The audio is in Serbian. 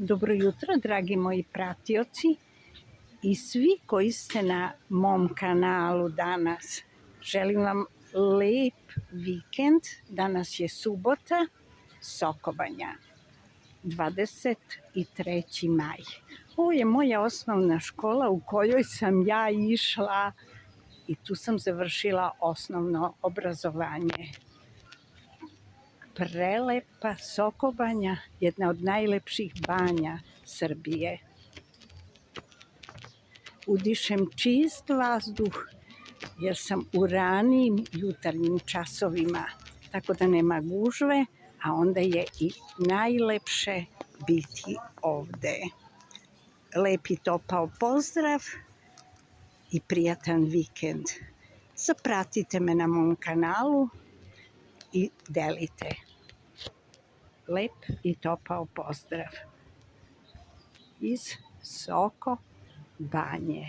Dobro jutro, dragi moji pratioci i svi koji ste na mom kanalu danas. Želim vam lep vikend. Danas je subota, Sokobanja, 23. maj. Ovo je moja osnovna škola u kojoj sam ja išla i tu sam završila osnovno obrazovanje. Prelepa Sokobanja, jedna od najlepših banja Srbije. Udišem čist vazduh jer sam u ranijim jutarnjim časovima, tako da nema gužve, a onda je i najlepše biti ovde. Lep i topao pozdrav i prijatan vikend. Zapratite me na mom kanalu i delite. Lep i topao pozdrav iz Soko Banje.